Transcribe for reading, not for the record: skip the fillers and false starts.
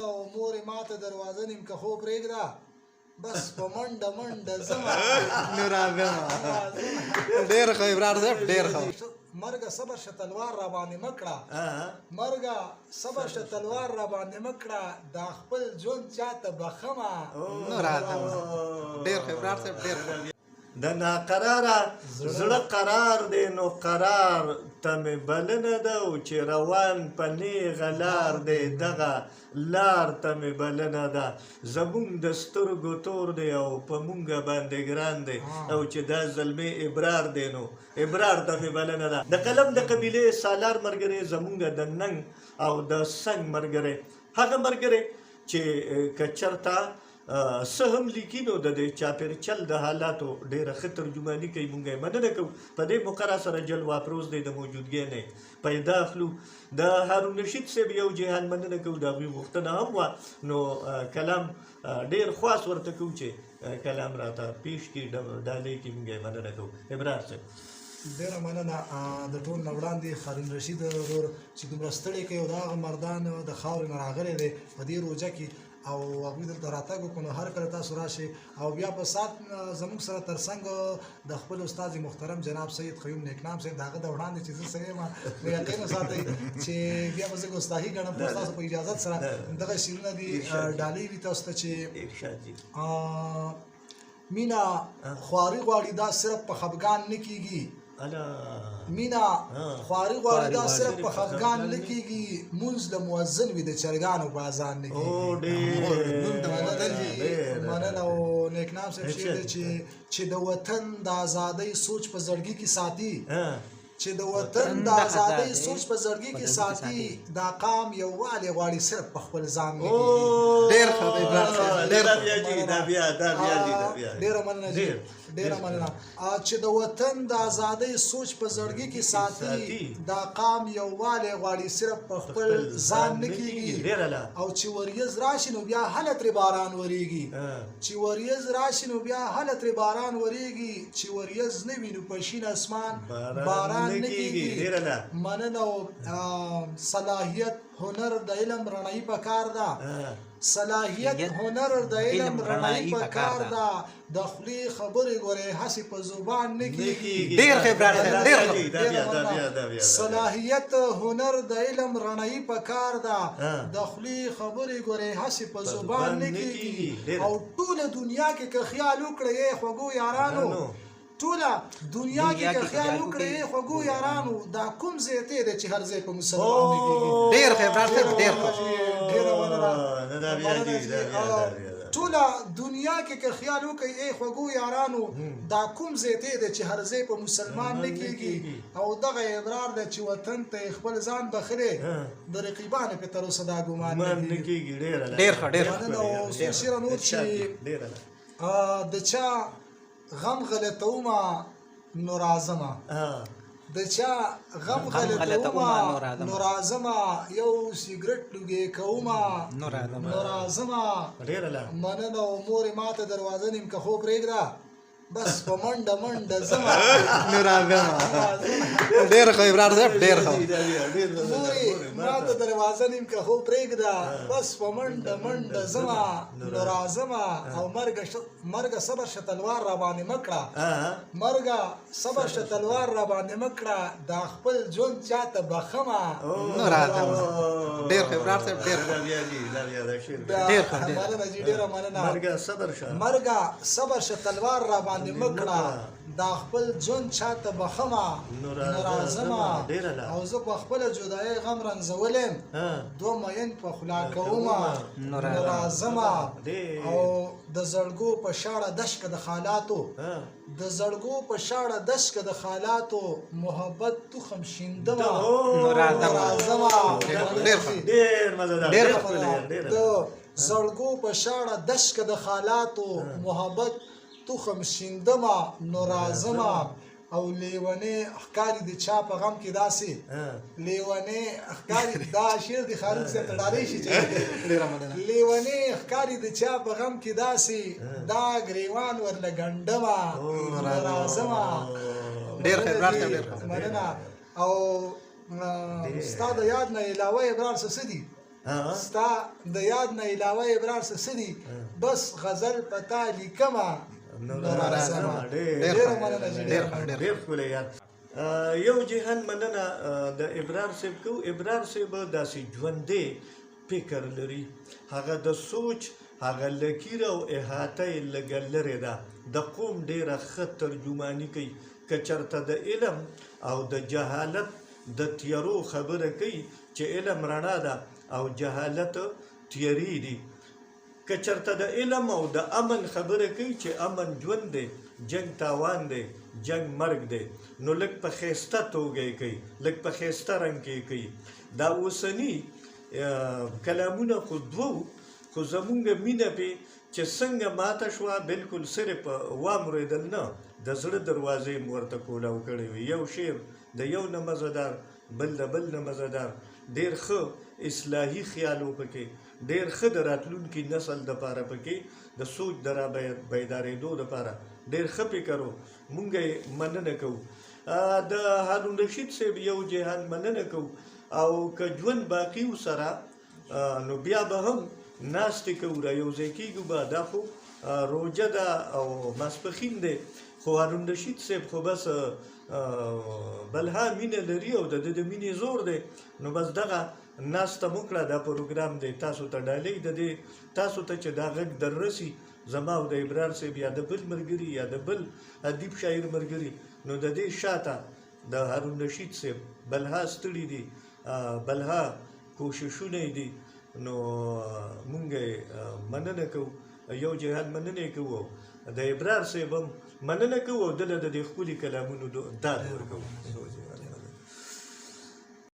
او مورې ماته دروازه نیم که خوب پرېږده بس په منډه منډه ځمه نو راغلم ډېر ښه ابرار صاحب ډېر ښه مرګه صبر شه تلوار را باندې مه کړه مرګه صبر شه تلوار را باندې مه کړه دا خپل ژوند چاته بخمه نو راغلم ډېر ښه ابرار صاحب ډېر ښه د ناقراره زړه قرار دی نو قرار ته مې بلنه ده او چې روان په نیغه لار دی دغه لار ته مې بلنه ده زمونږ د سترګو تور دی او په مونږه باندې ګران دی او چې دا زلمې ابرار دی نو ابرار ته مې بلنه ده د قلم د قبیلې سالار ملګری زمونږ د ننګ او د سنګ ملګری هغه ملګری چې که چېرته څه هم لیکي نو د دې چاپېرچل د حالاتو ډېره ښه ترجماني کوي مونږ یې مننه کوو په دې موقع را سره جلوه افروز دی د موجودګۍ نه پیدا اخلو د هارون رشید صاحب یو جهان مننه کوو د هغوی غوښتنه هم وه نو کلام ډېر خواست ورته کوو چې کلام راته پیش کړي ډالۍ کړي مونږ یې مننه کوو ابرار صاحب ډېره مننه د ټول نه وړاندې هارون رشید ورور چې دومره ستړی کوي او د هغه مردان د خاورې نه راغلی دی په دې روژه کې او هغوی دلته راتګ وکړو نو هر کله تاسو راشئ او بیا په سات زموږ سره تر څنګ د خپل استاد محترم جناب سید قیوم نیکنام صاحب د هغه د وړاندې چې زه سره یم نو یقین وساتئ چې بیا به زه ګستاخي ګڼم خو ستاسو په اجازت سره دغه شعرونه دي ډالۍ وي تاسو ته چې مینه خواري غواړي دا صرف په خفګان نه کېږي مینا خواري غواړي دا صرف په خفګان نه کېږي مونځ د مؤذن وي د چرګانو په اذان نه کېږي مننه او نیکنام صاحب شعر دی چې د وطن د ازادۍ سوچ په زړګي کې ساتي چې د وطن د ازادۍ سوچ په زړګي کې ساتي دا قام یووالی غواړي صرف په خپل ځان نه کېږي ډېر ښه دی ډېره مننه ډېره مننه چې د وطن د ازادۍ سوچ په زړګي کې ساتي دا قام یووالی غواړي صرف په خپل ځان نه کېږي او چې وریځ راشي نو بیا هله ترې باران ورېږي چې وریځ راشي نو بیا هله ترې باران ورېږي چې وریځ نه وي نو په شین اسمان باران نه کېږي مننه او صلاحیت هنر د علم رڼایي پکار ده صلاحیت هنر د علم رڼایي پکار ده د خولې خبرې ګورې هسې په زبان نه کېږي ډېر ښه ابرار صاحب ډېر ښه صلاحیت هنر د علم رڼایي پکار ده د خولې خبرې ګورې هسې په زبان نه کېږي او ټوله دنیا کې که خیال وکړئ خوږو یارانو ټوله دنیا کې که خیال وکړئ خوږو یارانو دا کوم ځای دی چې هر ځای په مسلمان نه کېږي ډېر ښه ابرار صاحب ډېر ښه ټوله دنیا کې که خیال وکړئ ای خوږو یارانو دا کوم ځای دی چې هر ځای په مسلمان نه کېږي او دغه ابرار دی چې وطن ته خپل ځان بخلې د رقیبانو په تر اوسه دا ګمان نه کېږي ډېر ښه ډېر مننه او څو شعره نور چې د چا غم غلطومه نو راځمه د چا غم غلطومه نو راځمه یو سیګرټ لوګی کومه نو راځمه مننه او مورې ماته دروازه نیم که خوب پرېږده بس په منډه منډه ځمه نو راغلم ډېر ښه ابرار صاحب ډېر ښه مورې ماته دروازه نیم که خوب پرېږده بس په منډه منډه ځمه نو راځمه او مرګه صبر شه تلوار را باندې مه کړه مرګه صبر شه تلوار را باندې مه کړه دا خپل ژوند چاته بخمه نو راغلم ډېر ښه ابرار صاحب ډېر مننه جي ډېره مننه مرګه صبر شه تلوار را باندې مکړه دا خپل ژوند چاته بخمه نو راځمه او زه په خپله جدایۍ غم رنځولم دوه مین په خوله کومه نو راځمه او د زړګو په شاړه دشکه د خالاتو د زړګو په شاړه دشکه د خالاتو محبت تخم شیندمه نو راځمه د زړګو په شاړه دشکه د خالاتو محبت تخم شیندمه نو راځمه او لیونی ښکاري د چا په غم کې داسې لیونی ښکاري دا شعر د خالد صاحب ته ډالۍ شي چې لیونی ښکاري د چا په غم کې داسې دا ګریوان ورله ګنډمه نو راځمه ډېر ښه ابرار صاحب ډېر ښه مننه او ستا د یاد نه علاوه ابرار څه دي ستا د یاد نه علاوه ابرار څه دي بس غزل پتا لیکما ډېره مننه ډېر ښکلی یاد یو جهان مننه د ابرار صاحب کو ابرار صاحب داسې ژوندی فکر لري هغه د سوچ هغه لکیر او احاطه یې لږه لرې ده د قوم ډېره ښه ترجماني کوي که چېرته د علم او د جهالت د تیارو خبره کوي چې علم رڼا ده او جهالت تیارې دي که چېرته د علم او د امن خبره کوي چې امن ژوند دی جنگ تاوان دی جنگ مرګ دی نو لږ په ښایسته توګه یې کوي لږ په ښایسته رنګ کې یې کوي دا اوسني کلامونه خو دوو خو زمونږ مینه پې چې څنګه ماته شوه بلکل صرف وامورېدل نه د زړه دروازې مو ورته کولاو کړې وي یو شعر د یو نه مزهدار بل د بل نه مزهدار ډېر ښه اصلاحي خیالو پکې ډېر ښه د راتلونکي نسل دپاره پکې د سوچ د را بیدارېدو دپاره ډېر ښه فکر و مونږ یې مننه کوو د هارون رشید صاحب یو جهان مننه کوو او که ژوند باقي سره نو بیا به هم ناستې کوو را یو ځای کېږو به دا خو روژه ده او ماسپښین دی خو هارون رشید صاحب خو بس بلها مینه لري او د ده د مینې زور دی نو بس دغه ناسته مو کړه دا پروګرام دی تاسو ته ډالۍ د دې تاسو ته چې دا غږ در رسي زما او د ابرار صاحب یا د بل ملګري یا د بل ادیب شاعر ملګري نو د دې شاته د هارون رشید صاحب بلها ستړي دي بلها کوششونه دي نو مونږ مننه کوو یو جهان مننه کوو د ابرار صاحب هم مننه کوو او دله د دې ښکلي کلامونو داد ورکوو